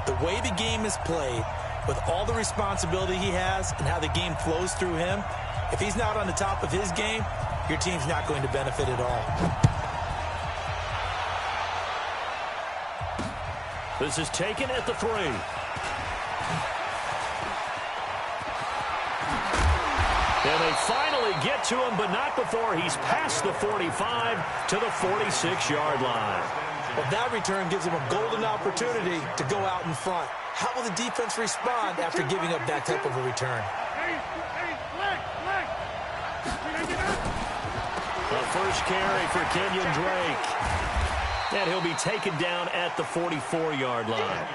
The way the game is played, with all the responsibility he has and how the game flows through him, if he's not on the top of his game, your team's not going to benefit at all. This is taken at the 3. And they finally get to him, but not before he's past the 45 to the 46-yard line. Well, that return gives him a golden opportunity to go out in front. How will the defense respond after giving up that type of a return? The first carry for Kenyon Drake. And he'll be taken down at the 44-yard line.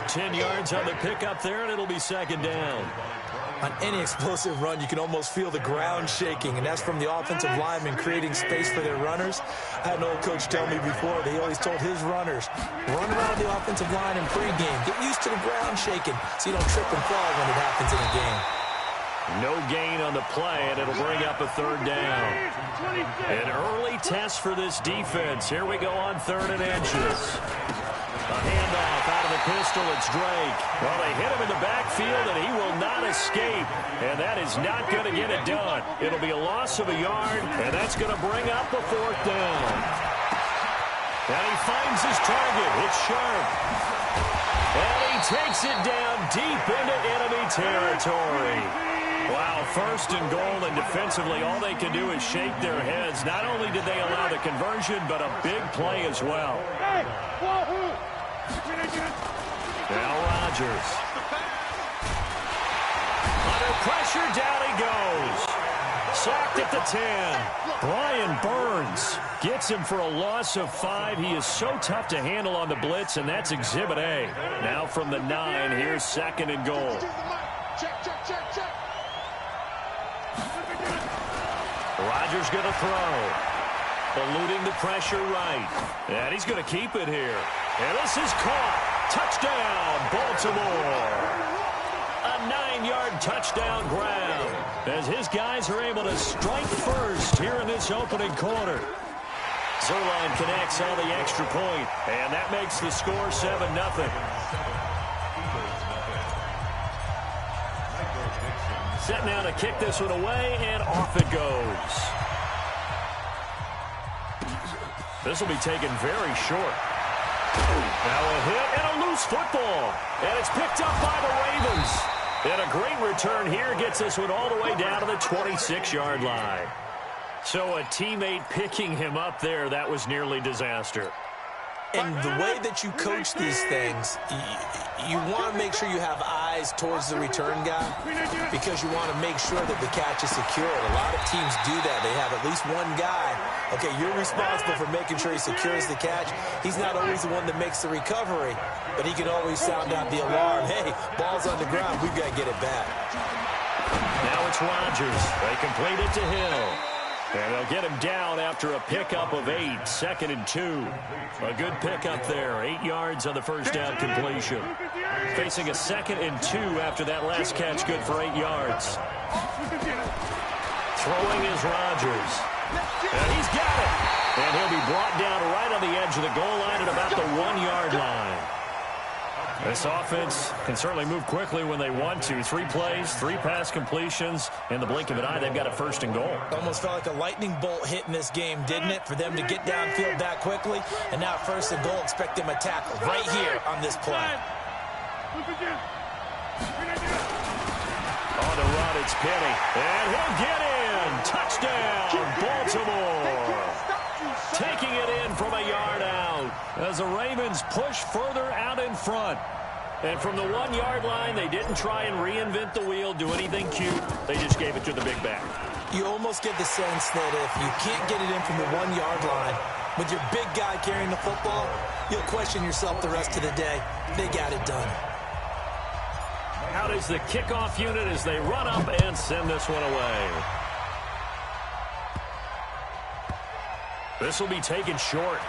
10 yards on the pickup there, and it'll be second down. On any explosive run, you can almost feel the ground shaking, and that's from the offensive linemen creating space for their runners. I had an old coach tell me before that he always told his runners, run around the offensive line in pregame. Get used to the ground shaking so you don't trip and fall when it happens in a game. No gain on the play, and it'll bring up a third down. An early test for this defense. Here we go on 3rd and inches. A handoff out of the pistol. It's Drake. Well, they hit him in the backfield, and he will not escape. And that is not going to get it done. It'll be a loss of a yard, and that's going to bring up a 4th down. And he finds his target. It's Sharp. And he takes it down deep into enemy territory. Wow, 1st and goal, and defensively, all they can do is shake their heads. Not only did they allow the conversion, but a big play as well. Now Rodgers. Under pressure, down he goes. Sacked at the 10. Brian Burns gets him for a loss of 5. He is so tough to handle on the blitz, and that's Exhibit A. Now from the 9, here's 2nd and goal. Rodgers going to throw. Eluding the pressure right. And he's going to keep it here. And this is caught. Touchdown, Baltimore. A 9-yard touchdown grab as his guys are able to strike first here in this opening quarter. Zerline connects on the extra point, and that makes the score 7-0. Set now to kick this one away, and off it goes. This will be taken very short. Now a hit and a loose football. And it's picked up by the Ravens. And a great return here gets this one all the way down to the 26-yard line. So a teammate picking him up there, that was nearly disaster. And the way that you coach these things, you want to make sure you have eyes towards the return guy because you want to make sure that the catch is secured. A lot of teams do that. They have at least one guy. Okay, you're responsible for making sure he secures the catch. He's not always the one that makes the recovery, but he can always sound out the alarm. Hey, ball's on the ground. We've got to get it back. Now it's Rodgers. They complete it to Hill. And they'll get him down after a pickup of 8, 2nd and 2. A good pickup there, 8 yards on the first down completion. Facing a 2nd and 2 after that last catch, good for 8 yards. Throwing is Rodgers. And he's got it. And he'll be brought down right on the edge of the goal line at about the 1-yard line. This offense can certainly move quickly when they want to. 3 plays, 3 pass completions. In the blink of an eye, they've got a 1st and goal. Almost felt like a lightning bolt hit in this game, didn't it? For them to get downfield that quickly. And now 1st and goal, expect them to tackle right here on this play. On the run, it's Penny. And he'll get in. Touchdown, Baltimore. Taking it in from a yard out as the Ravens push further out in front. And from the 1-yard line, they didn't try and reinvent the wheel, do anything cute. They just gave it to the big back. You almost get the sense that if you can't get it in from the 1-yard line with your big guy carrying the football, you'll question yourself the rest of the day. They got it done. Out is the kickoff unit as they run up and send this one away. This will be taken short.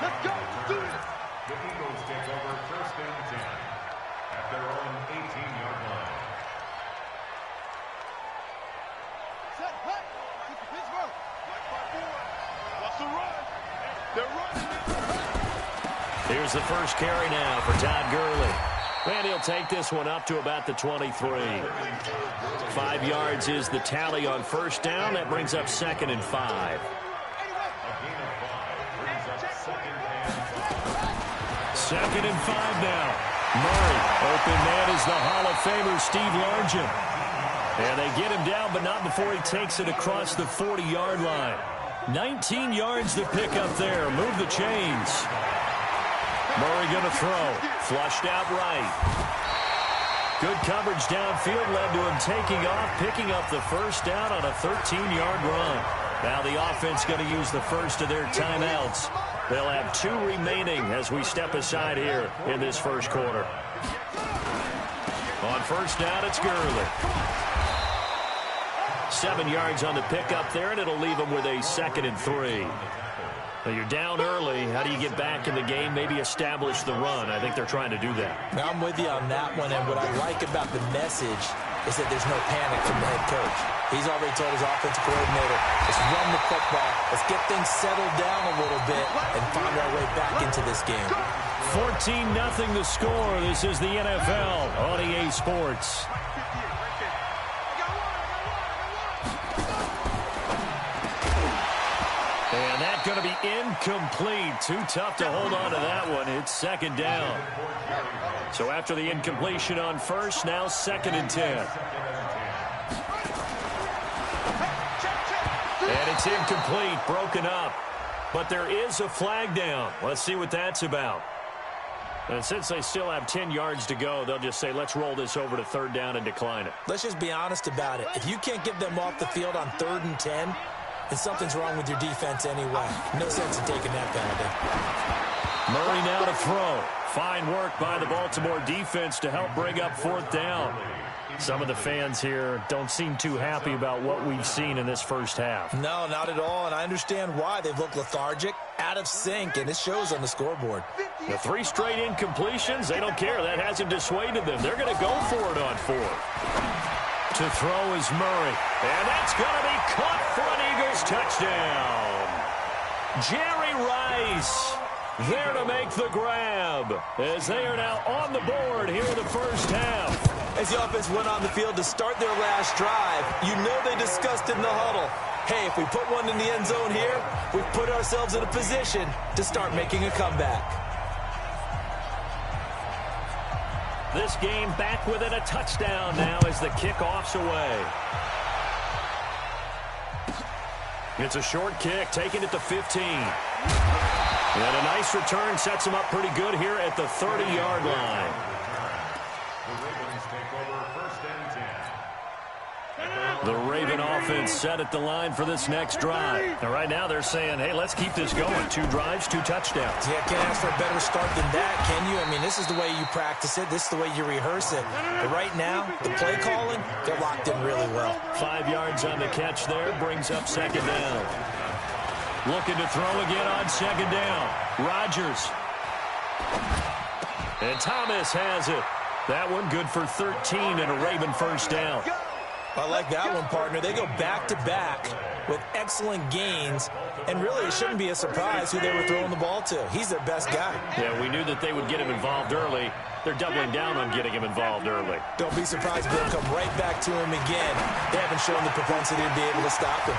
Let's go. The Eagles take over 1st and 10 at their own 18-yard line. Set, hut. Pittsburgh. Watch the run. Here's the first carry now for Todd Gurley. And he'll take this one up to about the 23. 5 yards is the tally on first down. That brings up 2nd and 5. 2nd and 5 now. Murray, open man is the Hall of Famer Steve Largent. And they get him down, but not before he takes it across the 40-yard line. 19 yards to pick up there. Move the chains. Murray going to throw. Flushed out right. Good coverage downfield led to him taking off, picking up the first down on a 13-yard run. Now the offense going to use the first of their timeouts. They'll have 2 remaining as we step aside here in this first quarter. On first down, it's Gurley. 7 yards on the pickup there, and it'll leave them with a 2nd and 3. Now you're down early. How do you get back in the game? Maybe establish the run. I think they're trying to do that. Now I'm with you on that one, and what I like about the message is that there's no panic from the head coach. He's already told his offensive coordinator, let's run the football, let's get things settled down a little bit, and find our way back into this game. 14-0 the score. This is the NFL on EA Sports. And that's going to be incomplete. Too tough to hold on to that one. It's 2nd down. So after the incompletion on first, now 2nd and 10. And it's incomplete, broken up. But there is a flag down. Let's see what that's about. And since they still have 10 yards to go, they'll just say, let's roll this over to 3rd down and decline it. Let's just be honest about it. If you can't get them off the field on 3rd and 10, then something's wrong with your defense anyway. No sense in taking that penalty. Murray now to throw. Fine work by the Baltimore defense to help bring up 4th down. Some of the fans here don't seem too happy about what we've seen in this first half. No, not at all, and I understand why. They've looked lethargic, out of sync, and it shows on the scoreboard. The 3 straight incompletions, they don't care. That hasn't dissuaded them. They're going to go for it on 4th. To throw is Murray, and that's going to be caught for an Eagles touchdown. Jerry Rice there to make the grab as they are now on the board here in the first half. As the offense went on the field to start their last drive, you know they discussed in the huddle, hey, if we put one in the end zone here, we've put ourselves in a position to start making a comeback. This game back within a touchdown now as the kickoff's away. It's a short kick, taking it to 15. And a nice return sets him up pretty good here at the 30-yard line. The Raven offense set at the line for this next drive. Now, right now they're saying, hey, let's keep this going. 2 drives, 2 touchdowns. Yeah, can't ask for a better start than that, can you? I mean, this is the way you practice it. This is the way you rehearse it. But right now, the play calling, they're locked in really well. 5 yards on the catch there, brings up 2nd down. Looking to throw again on 2nd down. Rodgers. And Thomas has it. That one good for 13 and a Raven first down. I like that one, partner. They go back-to-back with excellent gains, and really it shouldn't be a surprise who they were throwing the ball to. He's their best guy. Yeah, we knew that they would get him involved early. They're doubling down on getting him involved early. Don't be surprised if they'll come right back to him again. They haven't shown the propensity to be able to stop him.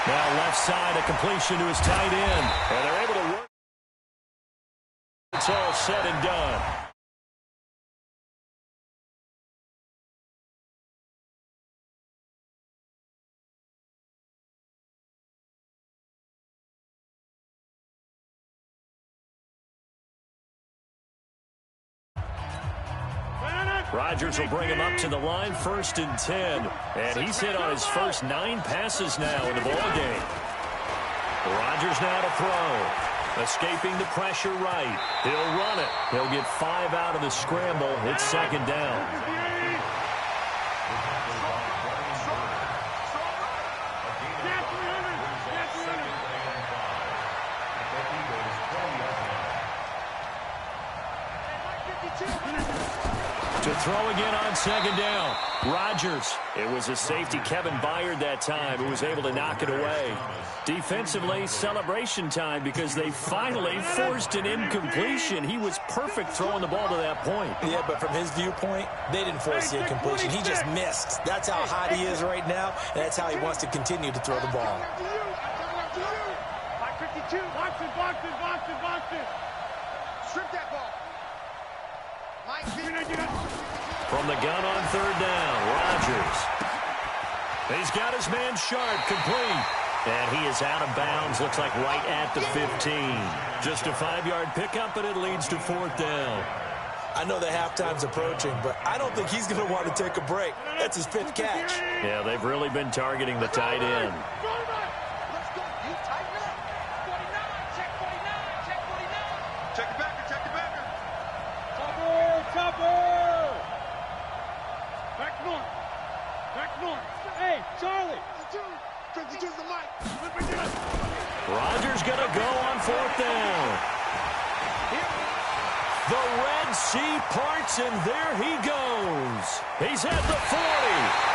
Now left side, a completion to his tight end. And they're able to work. It's all said and done. Rodgers will bring him up to the line, 1st and 10. And he's hit on his first 9 passes now in the ballgame. Rodgers now to throw. Escaping the pressure right. He'll run it. He'll get 5 out of the scramble. It's 2nd down. To throw again on second down. Rodgers. It was a safety, Kevin Byard, that time, who was able to knock it away. Defensively, celebration time because they finally forced an incompletion. He was perfect throwing the ball to that point. Yeah, but from his viewpoint, they didn't force the incompletion. He just missed. That's how hot he is right now, and that's how he wants to continue to throw the ball. 52, box it. Strip that ball. From the gun on third down, Rodgers. He's got his man Sharp, complete. And he is out of bounds, looks like right at the 15. Just a 5-yard pickup, and it leads to fourth down. I know the halftime's approaching, but I don't think he's going to want to take a break. That's his 5th catch. Yeah, they've really been targeting the tight end. Check the backer. Chopper! Back north. Hey, Charlie! 52's the mic. Rodgers going to go on fourth down. The Red Sea parts, and there he goes. He's at the 40.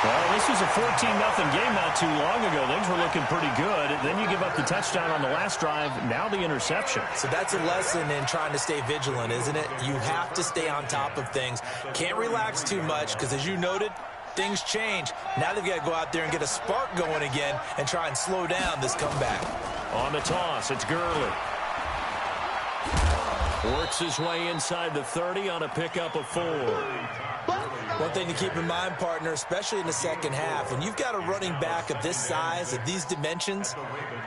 Well, this was a 14-0 game not too long ago. Things were looking pretty good. Then you give up the touchdown on the last drive. Now the interception. So that's a lesson in trying to stay vigilant, isn't it? You have to stay on top of things. Can't relax too much because, as you noted, things change. Now they've got to go out there and get a spark going again and try and slow down this comeback. On the toss, it's Gurley. Works his way inside the 30 on a pickup of 4. One thing to keep in mind, partner, especially in the second half, when you've got a running back of this size, of these dimensions,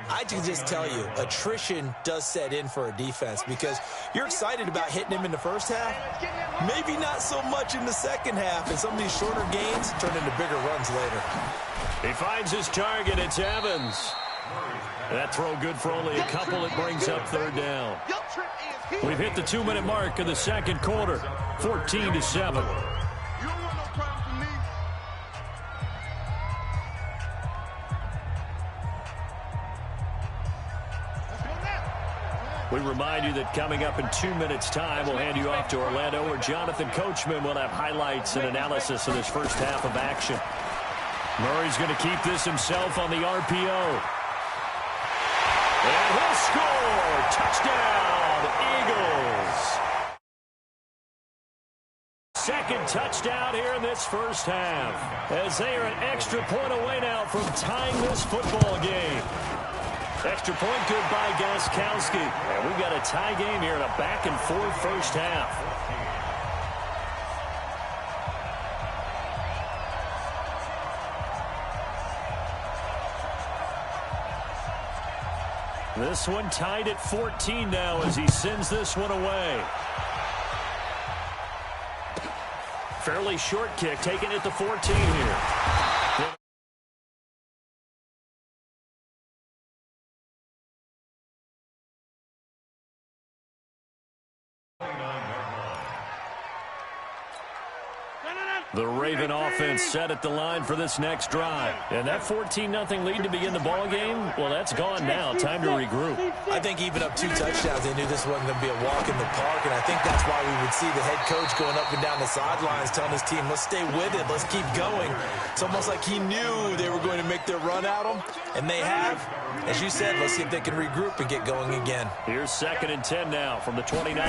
I can just tell you, attrition does set in for a defense because you're excited about hitting him in the first half, maybe not so much in the second half, and some of these shorter gains turn into bigger runs later. He finds his target. It's Evans. That throw good for only a couple. It brings up third down. We've hit the 2-minute mark of the second quarter, 14-7. We remind you that coming up in 2 minutes' time, we'll hand you off to Orlando, where Jonathan Coachman will have highlights and analysis of this first half of action. Murray's going to keep this himself on the RPO. And he'll score! Touchdown, Eagles! Second touchdown here in this first half, as they are an extra point away now from tying this football game. Extra point good by Gostkowski. And we've got a tie game here in a back-and-forth first half. This one tied at 14 now as he sends this one away. Fairly short kick, taken at the 14 here. The Raven offense set at the line for this next drive. And that 14-0 lead to begin the ball game, well, that's gone now. Time to regroup. I think even up 2 touchdowns, they knew this wasn't going to be a walk in the park, and I think that's why we would see the head coach going up and down the sidelines telling his team, let's stay with it, let's keep going. It's almost like he knew they were going to make their run at him, and they have. As you said, let's see if they can regroup and get going again. Here's 2nd and 10 now from the 29.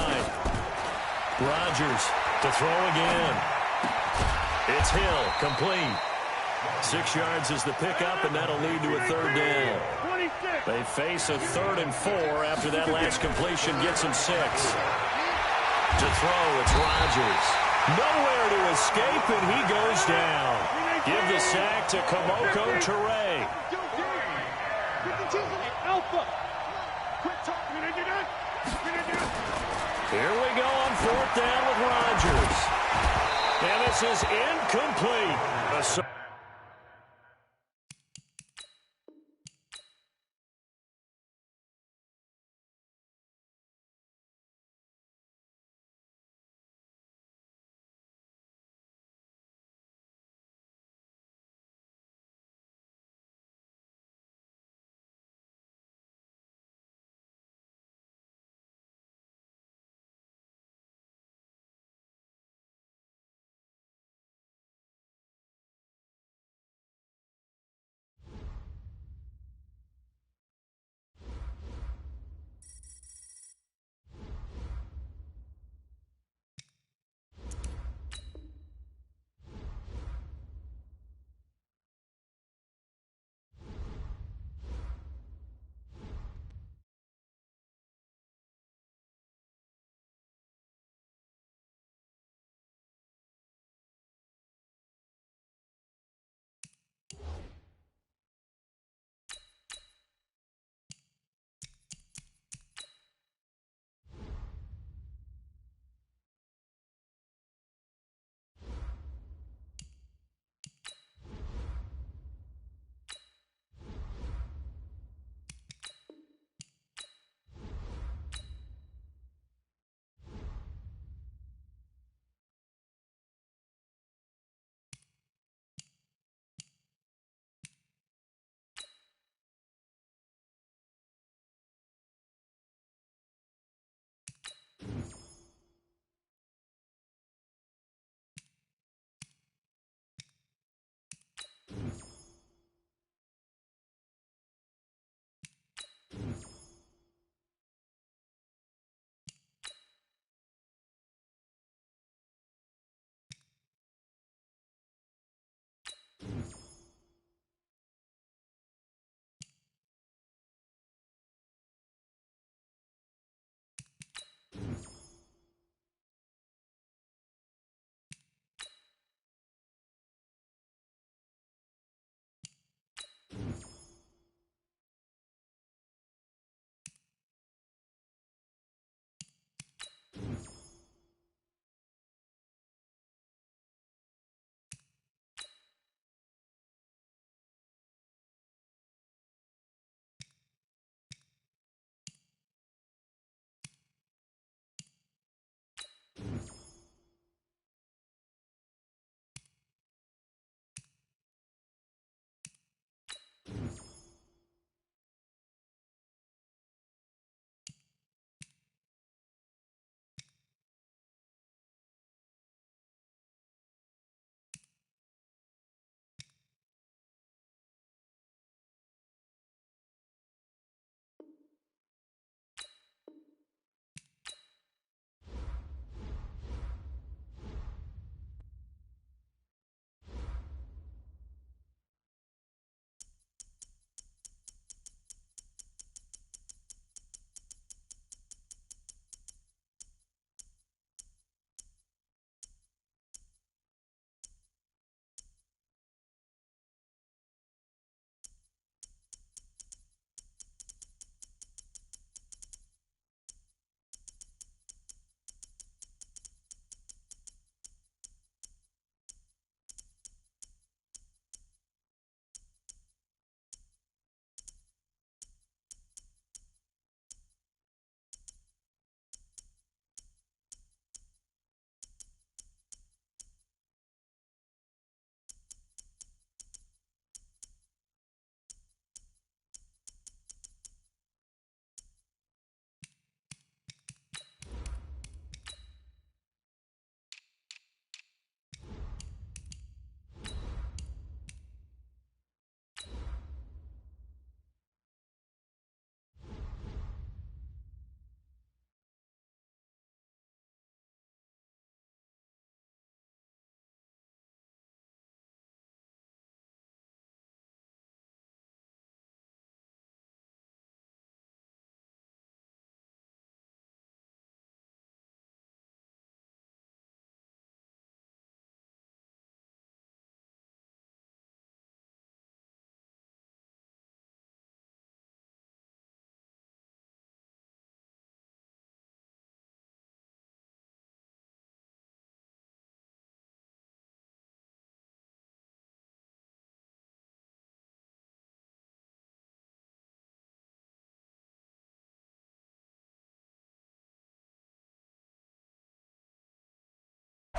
Rodgers to throw again. It's Hill, complete. 6 yards is the pickup, and that'll lead to a third down. They face a 3rd and 4 after that last completion gets them 6. To throw, it's Rodgers. Nowhere to escape, and he goes down. Give the sack to Kamoko Toure. Here we go on 4th down with Rodgers. And this is incomplete.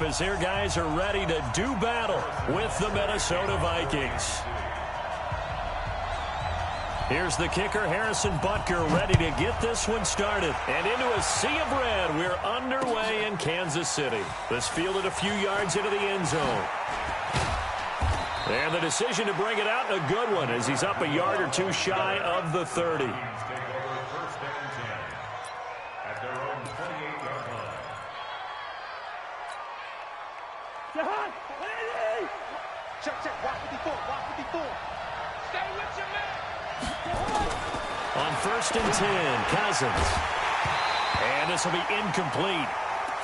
As their guys are ready to do battle with the Minnesota Vikings. Here's the kicker, Harrison Butker, ready to get this one started. And into a sea of red, we're underway in Kansas City. This fielded a few yards into the end zone. And the decision to bring it out, a good one, as he's up a yard or two shy of the 30. On 1st and 10, Cousins. And this will be incomplete.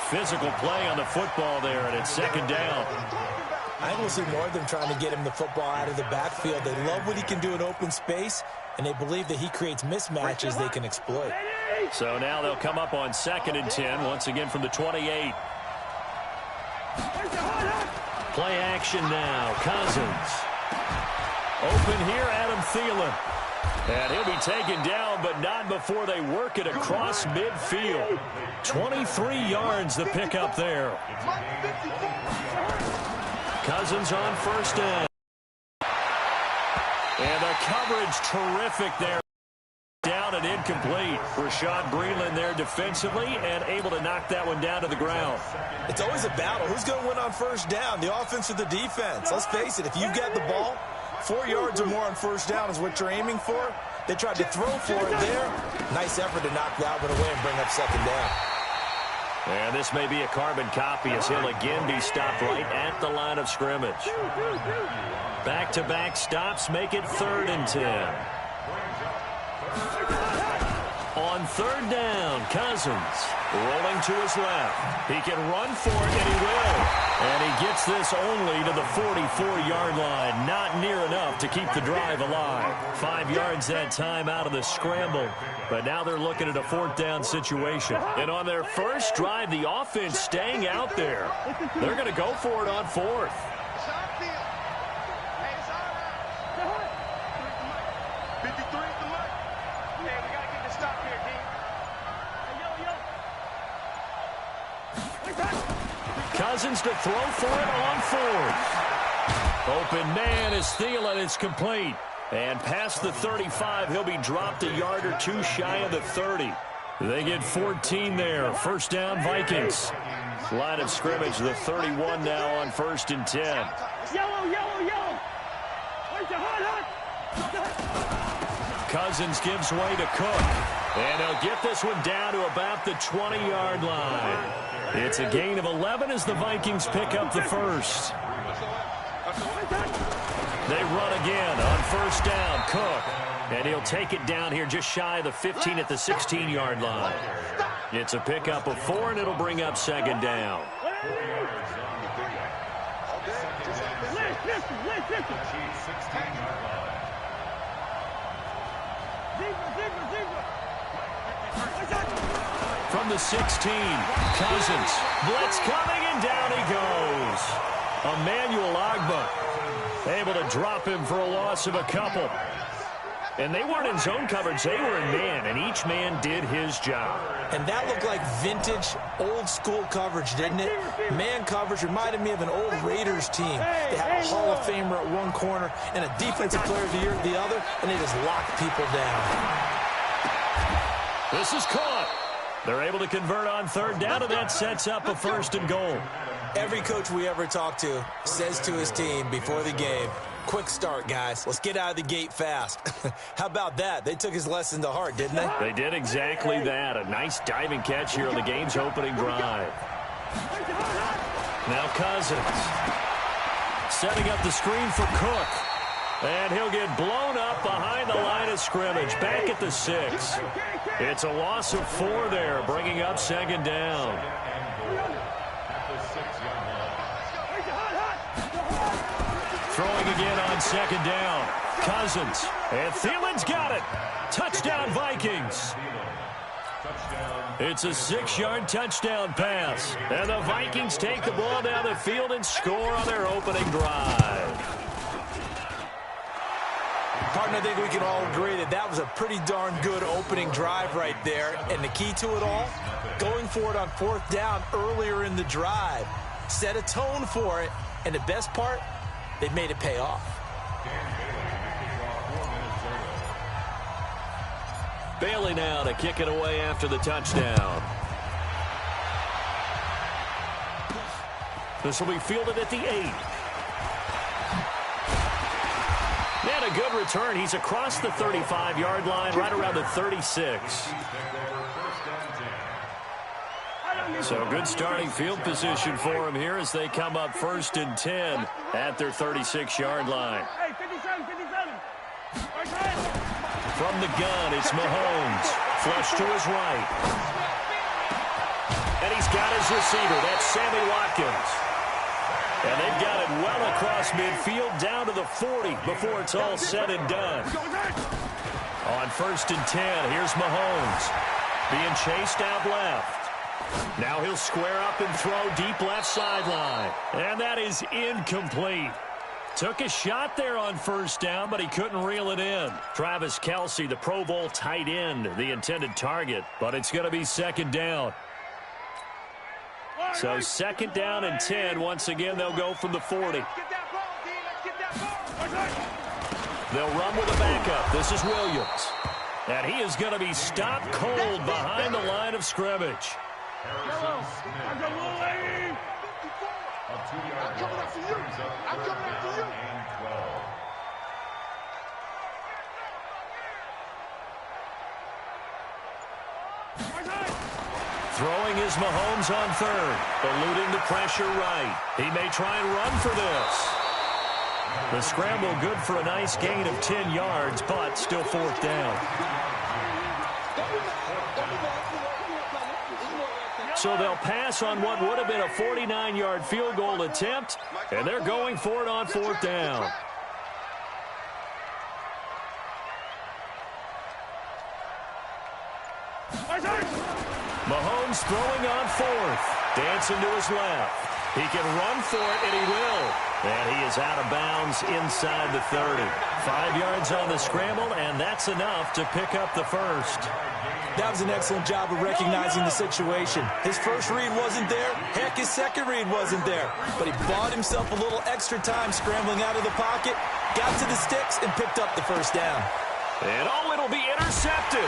Physical play on the football there, and it's 2nd down. I think we'll see more of them trying to get him the football out of the backfield. They love what he can do in open space, and they believe that he creates mismatches they can exploit. So now they'll come up on 2nd and 10, once again from the 28. Play action now, Cousins. Open here, Adam Thielen. And he'll be taken down, but not before they work it across midfield. 23 yards the pickup there. Cousins on 1st down. And the coverage terrific there. Down and incomplete. Rashad Breeland there defensively and able to knock that one down to the ground. It's always a battle. Who's going to win on 1st down, the offense or the defense? Let's face it, if you've got the ball, 4 yards or more on 1st down is what you're aiming for. They tried to throw for it there. Nice effort to knock that one away and bring up 2nd down. And this may be a carbon copy as he'll again be stopped right at the line of scrimmage. Back-to-back stops make it 3rd and 10. On 3rd down, Cousins rolling to his left. He can run for it, and he will. And he gets this only to the 44-yard line. Not near enough to keep the drive alive. 5 yards that time out of the scramble. But now they're looking at a 4th down situation. And on their first drive, the offense staying out there. They're going to go for it on 4th. Cousins to throw for it on 4th. Open man is Thielen. It's complete. And past the 35, he'll be dropped a yard or two shy of the 30. They get 14 there. 1st down, Vikings. Line of scrimmage, the 31 now on 1st and 10. Yellow, yellow, yellow. Where's the hot? Cousins gives way to Cook. And he'll get this one down to about the 20-yard line. It's a gain of 11 as the Vikings pick up the 1st. They run again on 1st down, Cook. And he'll take it down here just shy of the 15 at the 16-yard line. It's a pickup of 4, and it'll bring up 2nd down. From the 16, Cousins. Blitz coming, and down he goes. Emmanuel Ogbah able to drop him for a loss of a couple. And they weren't in zone coverage. They were in man, and each man did his job. And that looked like vintage, old-school coverage, didn't it? Man coverage reminded me of an old Raiders team. They had a Hall of Famer at one corner and a Defensive Player of the Year at the other, and they just locked people down. This is caught. They're able to convert on 3rd down, and that sets up a 1st and goal. Every coach we ever talk to says to his team before the game, quick start, guys. Let's get out of the gate fast. How about that? They took his lesson to heart, didn't they? They did exactly that. A nice diving catch here on the game's opening drive. Now Cousins. Setting up the screen for Cook. And he'll get blown up behind the line of scrimmage. Back at the 6. It's a loss of 4 there, bringing up 2nd down. Throwing again on 2nd down. Cousins. And Thielen's got it. Touchdown, Vikings. It's a 6-yard touchdown pass. And the Vikings take the ball down the field and score on their opening drive. Partner, I think we can all agree that that was a pretty darn good opening drive right there. And the key to it all, going for it on 4th down earlier in the drive. set a tone for it, and the best part, they've made it pay off. Bailey now to kick it away after the touchdown. This will be fielded at the 8. And a good return. He's across the 35-yard line, right around the 36. So good starting field position for him here as they come up 1st and 10 at their 36-yard line. From the gun, it's Mahomes. Flush to his right. And he's got his receiver. That's Sammy Watkins. And they've got it well across midfield down to the 40 before it's all said and done. On 1st and 10, here's Mahomes. Being chased out left. Now he'll square up and throw deep left sideline. And that is incomplete. Took a shot there on 1st down, but he couldn't reel it in. Travis Kelce, the Pro Bowl tight end, the intended target. But it's going to be 2nd down. So 2nd down and 10. Once again, they'll go from the 40. They'll run with a backup. This is Williams. And he is going to be stopped cold behind the line of scrimmage. Throwing is Mahomes on 3rd. Eluding the pressure right. He may try and run for this. The scramble good for a nice gain of 10 yards, but still 4th down. So they'll pass on what would have been a 49-yard field goal attempt, and they're going for it on 4th down. Mahomes throwing on 4th. Dancing to his left. He can run for it, and he will. And he is out of bounds inside the 30. 5 yards on the scramble, and that's enough to pick up the 1st. That was an excellent job of recognizing the situation. His first read wasn't there. Heck, his second read wasn't there. But he bought himself a little extra time scrambling out of the pocket, got to the sticks, and picked up the 1st down. And it'll be intercepted.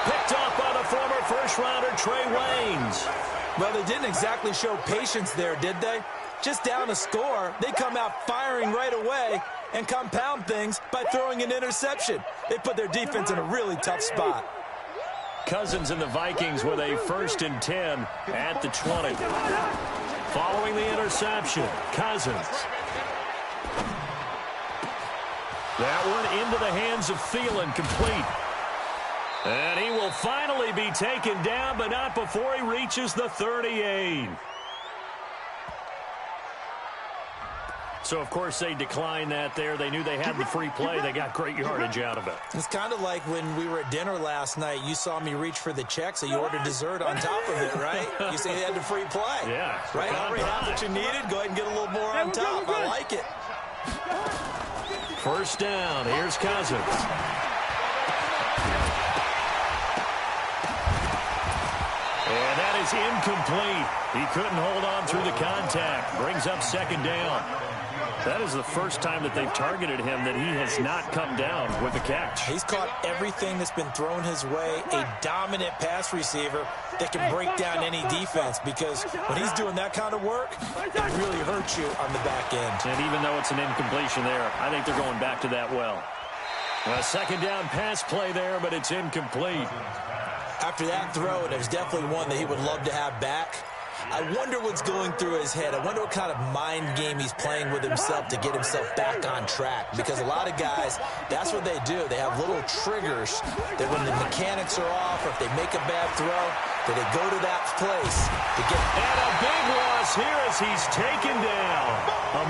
Picked up by the former first-rounder Trey Waynes. Well, they didn't exactly show patience there, did they? Just down a score, they come out firing right away and compound things by throwing an interception. They put their defense in a really tough spot. Cousins and the Vikings with a 1st and 10 at the 20. Following the interception, Cousins. That one into the hands of Thielen, complete. And he will finally be taken down, but not before he reaches the 38. So, of course, they declined that there. They knew they had the free play. They got great yardage out of it. It's kind of like when we were at dinner last night. You saw me reach for the check, so you ordered dessert on top of it, right? You say you had the free play. Yeah. Right? Already have what you needed. Go ahead and get a little more on top. I like it. 1st down. Here's Cousins. And that is incomplete. He couldn't hold on through the contact. Brings up 2nd down. That is the first time that they've targeted him that he has not come down with a catch. He's caught everything that's been thrown his way. A dominant pass receiver that can break down any defense, because when he's doing that kind of work, it really hurts you on the back end. And even though it's an incompletion there, I think they're going back to that well. A 2nd down pass play there, but it's incomplete. After that throw, it was definitely one that he would love to have back. I wonder what's going through his head. I wonder what kind of mind game he's playing with himself to get himself back on track. Because a lot of guys, that's what they do. They have little triggers that when the mechanics are off, or if they make a bad throw, that they go to that place to get. And a big loss here as he's taken down.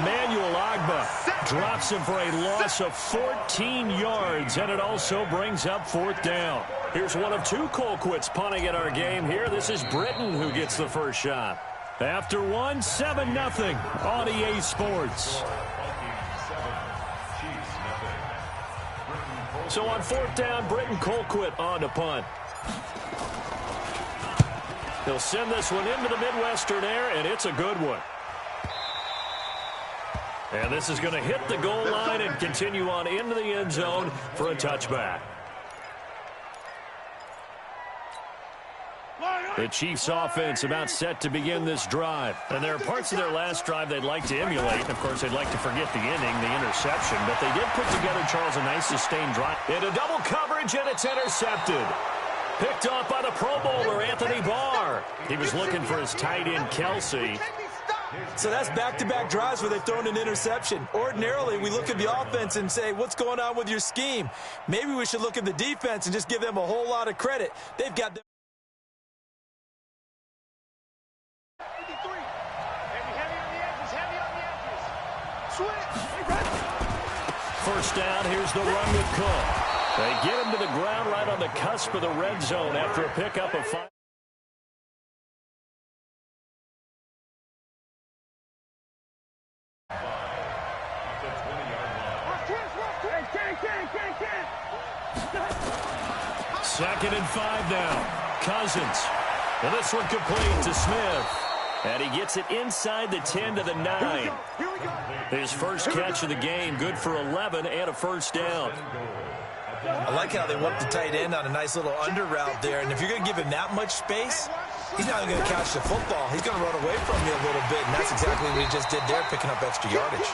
Emmanuel Ogbah drops him for a loss of 14 yards, and it also brings up 4th down. Here's one of 2 Colquitts punting at our game here. This is Britton who gets the first shot. After 1, 7-0 on EA Sports. So on 4th down, Britton Colquitt on to punt. He'll send this one into the Midwestern air, and it's a good one. And this is going to hit the goal line and continue on into the end zone for a touchback. The Chiefs offense about set to begin this drive. And there are parts of their last drive they'd like to emulate. And of course, they'd like to forget the ending, the interception. But they did put together, Charles, a nice sustained drive. Into double coverage, and it's intercepted. Picked off by the Pro Bowler, Anthony Barr. He was looking for his tight end, Kelsey. So that's back-to-back drives where they've thrown an interception. Ordinarily, we look at the offense and say, what's going on with your scheme? Maybe we should look at the defense and just give them a whole lot of credit. They've got the first down, here's the run with Cook. They get him to the ground right on the cusp of the red zone after a pickup of 5. Second and 5 now. Cousins. And this one complete to Smith. And he gets it inside the 10 to the 9. His first catch of the game, good for 11 and a first down. I like how they whooped the tight end on a nice little under route there. And if you're going to give him that much space, he's not even going to catch the football. He's going to run away from you a little bit, and that's exactly what he just did there, picking up extra yardage.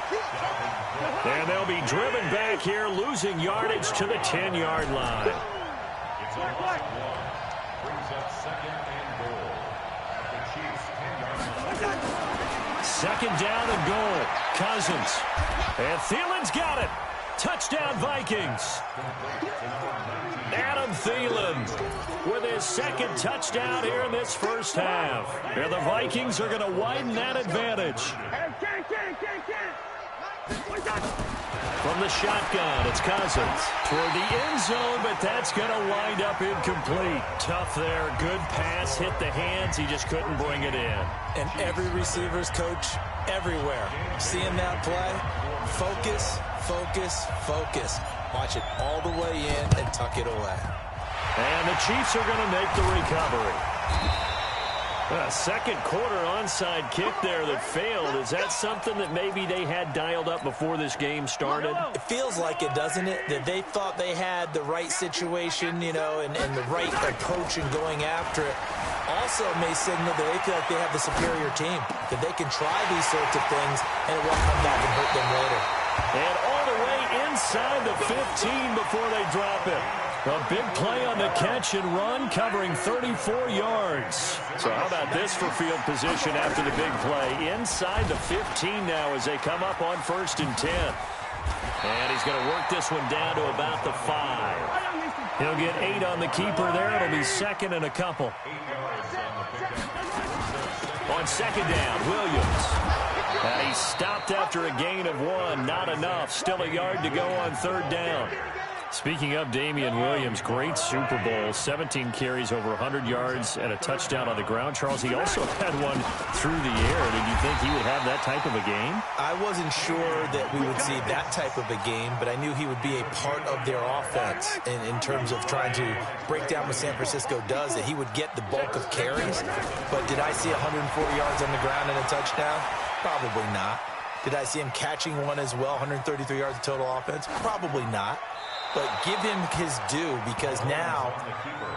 And they'll be driven back here, losing yardage to the 10-yard line. Brings up second and goal. The Chiefs 10-yard line. Second down and goal. Cousins. And Thielen's got it. Touchdown, Vikings. Adam Thielen with his second touchdown here in this first half. And the Vikings are going to widen that advantage. From the shotgun, it's Cousins toward the end zone, but that's going to wind up incomplete. Tough there. Good pass, hit the hands. He just couldn't bring it in. And every receiver's coach everywhere, seeing that play, focus, focus, focus. Watch it all the way in and tuck it away. And the Chiefs are going to make the recovery. A second quarter onside kick there that failed. Is that something that maybe they had dialed up before this game started? It feels like it, doesn't it? That they thought they had the right situation, you know, and the right approach in going after it. Also may signal that they feel like they have the superior team, that they can try these sorts of things and it won't come back and hurt them later. And all the way inside the 15 before they drop it. A big play on the catch and run, covering 34 yards. So how about this for field position after the big play? Inside the 15 now as they come up on 1st and 10. And he's going to work this one down to about the 5. He'll get 8 on the keeper there. It'll be second and a couple. On second down, Williams. And he stopped after a gain of 1. Not enough. Still a yard to go on 3rd down. Speaking of Damian Williams, great Super Bowl, 17 carries, over 100 yards, and a touchdown on the ground. Charles, he also had one through the air. Did you think he would have that type of a game? I wasn't sure that we would see that type of a game, but I knew he would be a part of their offense in terms of trying to break down what San Francisco does, that he would get the bulk of carries. But did I see 140 yards on the ground and a touchdown? Probably not. Did I see him catching one as well, 133 yards of total offense? Probably not. But give him his due, because now,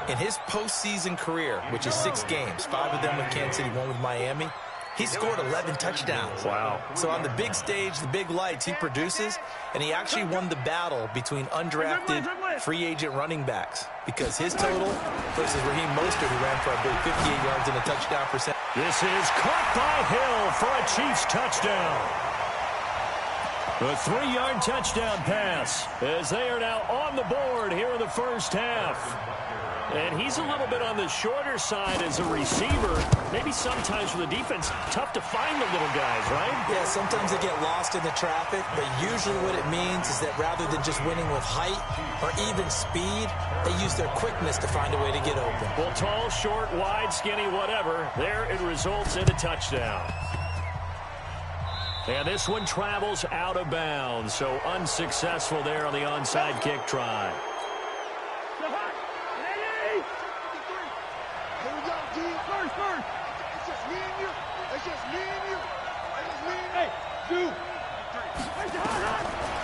in his postseason career, which is 6 games, 5 of them with Kansas City, 1 with Miami, he scored 11 touchdowns. Wow. So on the big stage, the big lights, he produces, and he actually won the battle between undrafted free agent running backs, because his total versus Raheem Mostert, who ran for, I believe, 58 yards and a touchdown percent. This is caught by Hill for a Chiefs touchdown. A 3-yard touchdown pass as they are now on the board here in the first half. And he's a little bit on the shorter side as a receiver. Maybe sometimes for the defense, tough to find the little guys, right? Yeah, sometimes they get lost in the traffic, but usually what it means is that rather than just winning with height or even speed, they use their quickness to find a way to get open. Well, tall, short, wide, skinny, whatever, there it results in a touchdown. And this one travels out of bounds, so unsuccessful there on the onside kick try.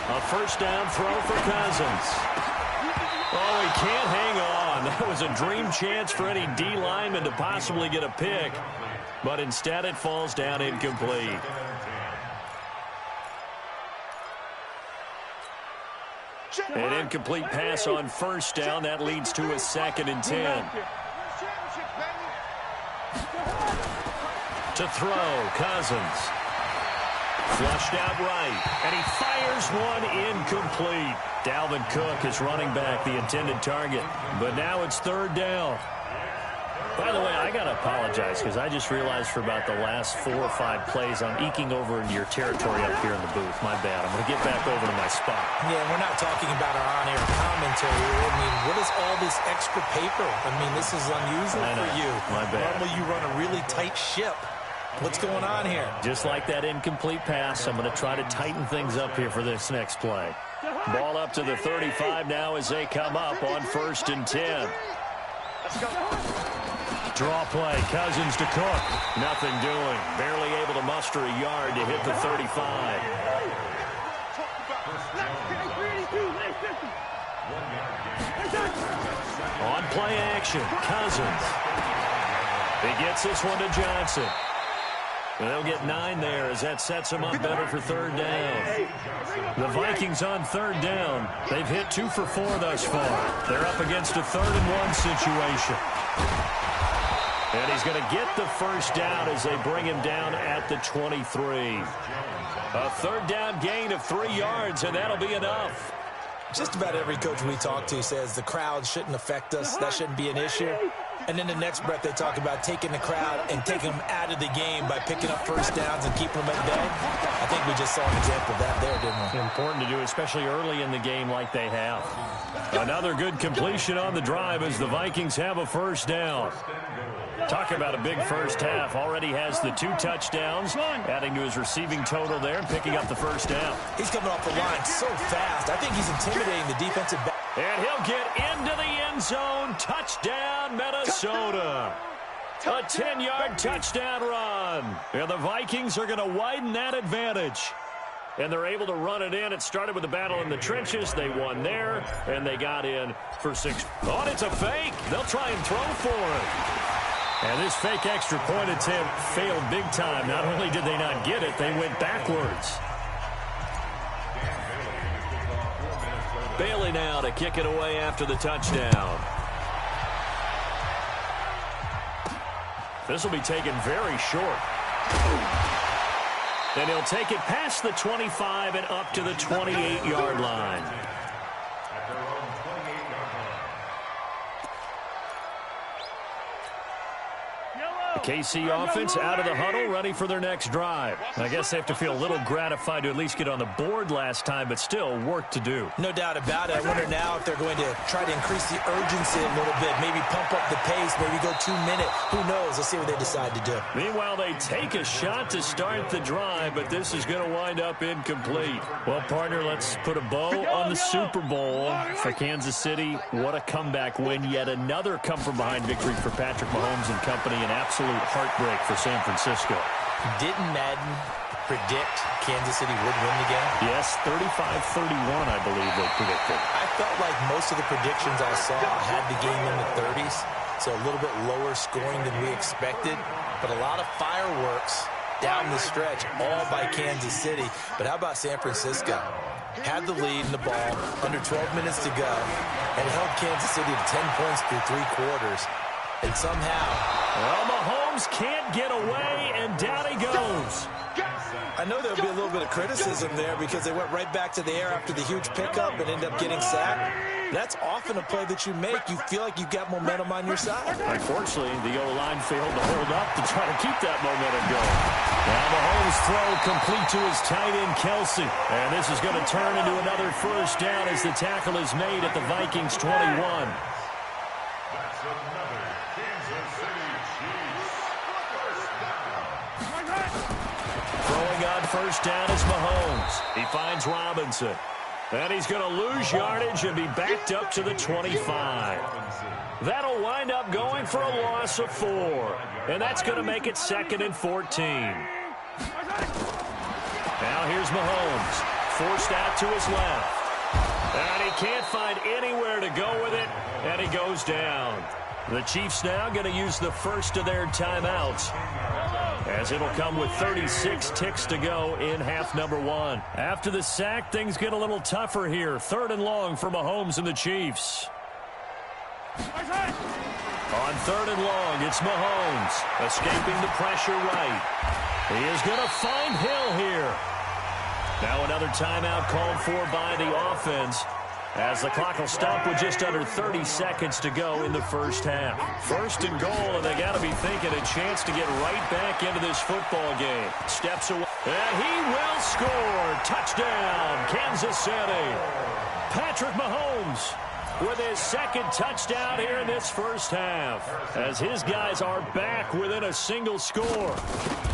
A first down throw for Cousins. Oh, he can't hang on. That was a dream chance for any D lineman to possibly get a pick, but instead it falls down incomplete. An incomplete pass on first down. That leads to a 2nd and 10. To throw, Cousins. Flushed out right, and he fires one incomplete. Dalvin Cook is running back, the intended target, but now it's 3rd down. By the way, I got to apologize because I just realized for about the last 4 or 5 plays I'm eking over into your territory up here in the booth. My bad. I'm going to get back over to my spot. Yeah, we're not talking about our on-air commentary. I mean, what is all this extra paper? I mean, this is unusual for you. My bad. Normally you run a really tight ship. What's going on here? Just like that incomplete pass, I'm going to try to tighten things up here for this next play. Ball up to the 35 now as they come up on 1st and 10. Let's go. Draw play, Cousins to Cook. Nothing doing. Barely able to muster a yard to hit the 35. On play action, Cousins. He gets this one to Johnson. They'll get 9 there as that sets them up better for 3rd down. The Vikings on 3rd down. They've hit 2 for 4 thus far. They're up against a 3rd and 1 situation. And he's going to get the first down as they bring him down at the 23. A 3rd down gain of 3 yards, and that'll be enough. Just about every coach we talk to says the crowd shouldn't affect us. That shouldn't be an issue. And in the next breath, they talk about taking the crowd and taking them out of the game by picking up first downs and keeping them at bay. I think we just saw an example of that there, didn't we? Important to do, especially early in the game like they have. Another good completion on the drive as the Vikings have a first down. Talk about a big first half. Already has the 2 touchdowns, adding to his receiving total there and picking up the first down. He's coming off the line so fast. I think he's intimidating the defensive back. And he'll get into the end zone. Touchdown, Minnesota. A 10-yard touchdown run. And the Vikings are going to widen that advantage. And they're able to run it in. It started with a battle in the trenches. They won there, and they got in for 6. Oh, and it's a fake. They'll try and throw for it. And this fake extra point attempt failed big time. Not only did they not get it, they went backwards. Bailey now to kick it away after the touchdown. This will be taken very short. And he'll take it past the 25 and up to the 28-yard line. KC offense out of the huddle, ready for their next drive. I guess they have to feel a little gratified to at least get on the board last time, but still work to do. No doubt about it. I wonder now if they're going to try to increase the urgency a little bit, maybe pump up the pace, maybe go 2 minute. Who knows? Let's see what they decide to do. Meanwhile, they take a shot to start the drive, but this is going to wind up incomplete. Well, partner, let's put a bow on the Super Bowl for Kansas City. What a comeback win. Yet another come-from-behind victory for Patrick Mahomes and company. An absolute heartbreak for San Francisco. Didn't Madden predict Kansas City would win the game? Yes, 35-31, I believe they predicted. I felt like most of the predictions I saw had the game in the 30s, so a little bit lower scoring than we expected, but a lot of fireworks down the stretch, all by Kansas City. But how about San Francisco? Had the lead in the ball, under 12 minutes to go, and held Kansas City to 10 points through 3 quarters. And somehow, well, Mahomes can't get away, and down he goes. I know there'll be a little bit of criticism there because they went right back to the air after the huge pickup and ended up getting sacked. That's often a play that you make. You feel like you've got momentum on your side. Unfortunately, the O-line failed to hold up to try to keep that momentum going. Now Mahomes' throw complete to his tight end, Kelsey. And this is going to turn into another first down as the tackle is made at the Vikings' 21. Throwing on first down is Mahomes. He finds Robinson. And he's going to lose yardage and be backed up to the 25. That'll wind up going for a loss of 4. And that's going to make it 2nd and 14. Now here's Mahomes. Forced out to his left. And he can't find anywhere to go with it, and he goes down. The Chiefs now going to use the first of their timeouts, as it'll come with 36 ticks to go in half number one. After the sack, things get a little tougher here. 3rd and long for Mahomes and the Chiefs. On 3rd and long, it's Mahomes, escaping the pressure right. He is going to find Hill here. Now another timeout called for by the offense, as the clock will stop with just under 30 seconds to go in the first half. 1st and goal, and they got to be thinking a chance to get right back into this football game. Steps away, and he will score. Touchdown, Kansas City. Patrick Mahomes with his 2nd touchdown here in this first half, as his guys are back within a single score.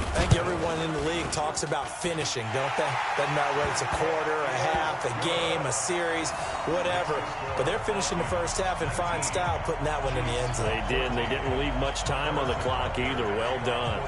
I think everyone in the league talks about finishing, don't they? Doesn't matter whether it's a quarter, a half, a game, a series, whatever. But they're finishing the first half in fine style, putting that one in the end zone. They did, and they didn't leave much time on the clock either. Well done.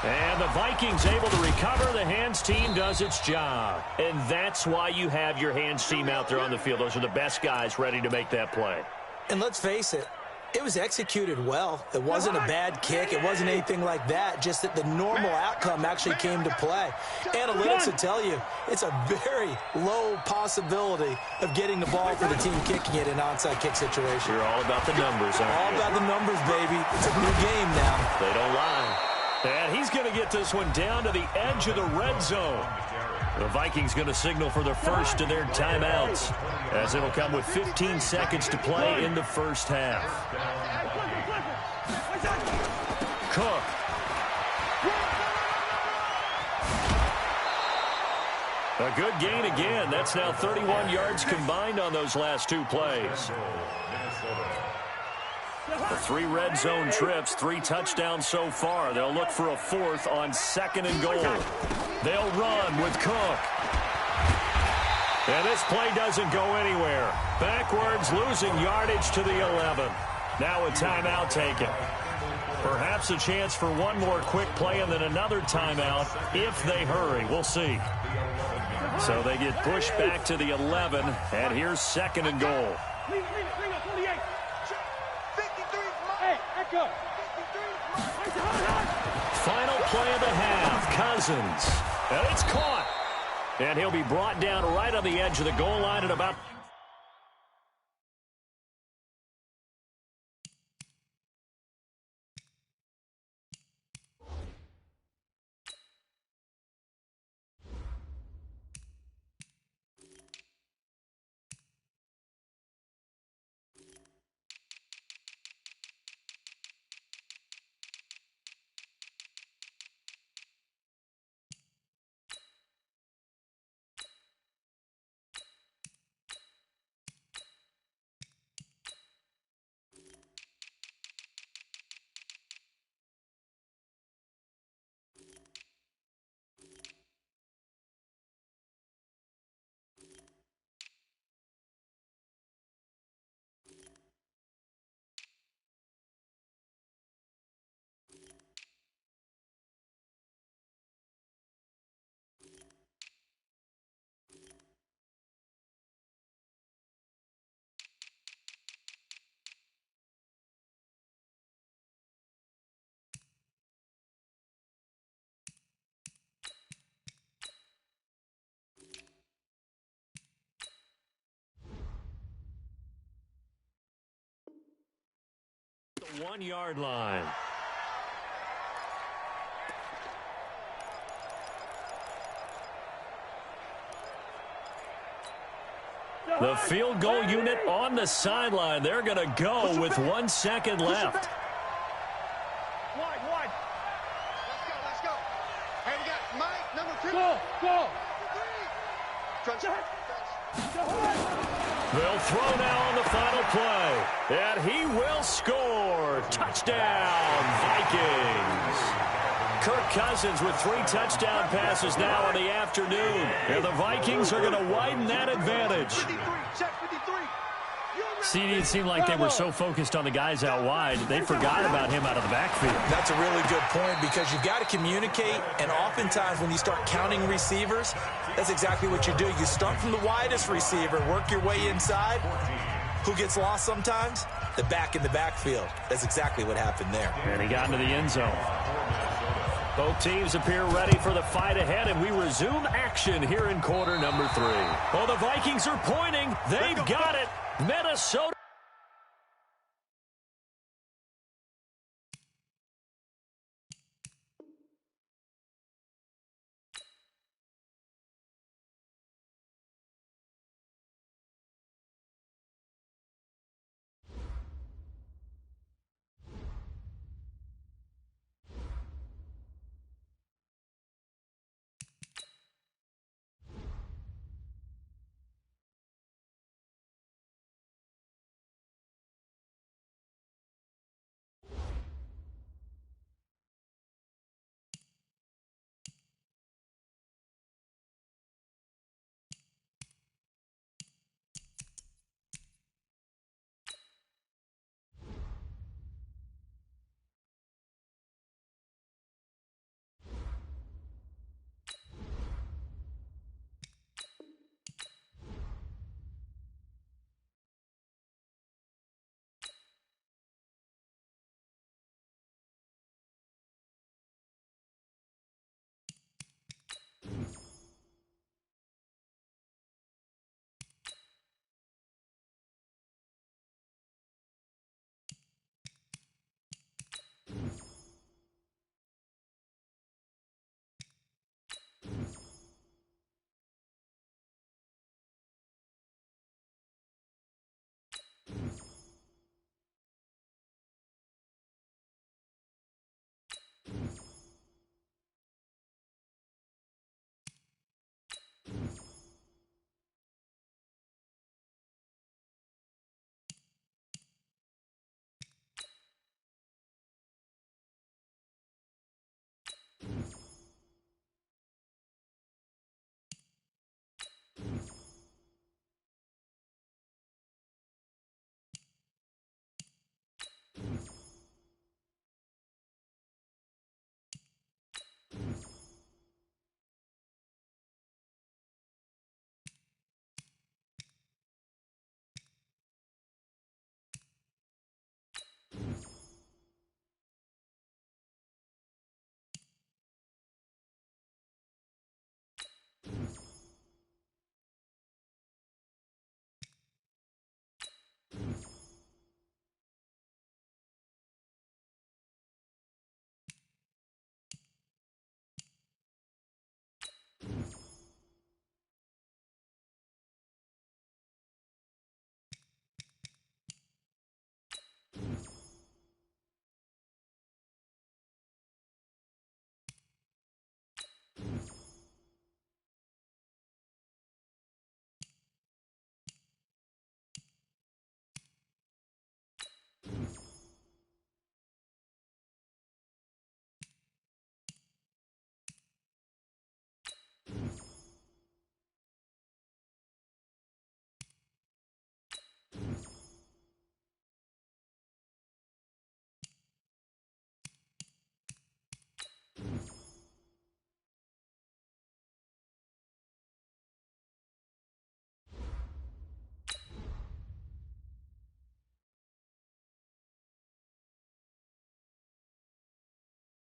And the Vikings able to recover. The hands team does its job. And that's why you have your hands team out there on the field. Those are the best guys ready to make that play. And let's face it, it was executed well. It wasn't a bad kick. It wasn't anything like that. Just that the normal outcome actually came to play. Analytics will tell you it's a very low possibility of getting the ball for the team kicking it in an onside kick situation. You're all about the numbers, aren't you? All about the numbers, baby. It's a new game now. They don't lie. And he's going to get this one down to the edge of the red zone. The Vikings going to signal for the first of their timeouts, as it'll come with 15 seconds to play in the first half. Cook. A good gain again. That's now 31 yards combined on those last 2 plays. The 3 red zone trips, 3 touchdowns so far. They'll look for a 4th on 2nd and goal. They'll run with Cook. And this play doesn't go anywhere. Backwards, losing yardage to the 11. Now a timeout taken. Perhaps a chance for one more quick play and then another timeout if they hurry. We'll see. So they get pushed back to the 11, and here's 2nd and goal. Final play of the half, Cousins. And it's caught. And he'll be brought down right on the edge of the goal line at about... The 1-yard line. The field goal unit on the sideline. They're going to go with 1 second left. Wide. Let's go. Hey, we got Mike, number 2. Go. They'll throw now on the final play. And he will score. Touchdown, Vikings. Kirk Cousins with 3 touchdown passes now in the afternoon. And the Vikings are going to widen that advantage. 53, check 53. CD, it seemed like they were so focused on the guys out wide, they forgot about him out of the backfield. That's a really good point because you've got to communicate, and oftentimes when you start counting receivers, that's exactly what you do. You start from the widest receiver, work your way inside. Who gets lost sometimes? The back in the backfield. That's exactly what happened there. And he got into the end zone. Both teams appear ready for the fight ahead, and we resume action here in quarter number 3. Well, the Vikings are pointing. They've got it. Minnesota.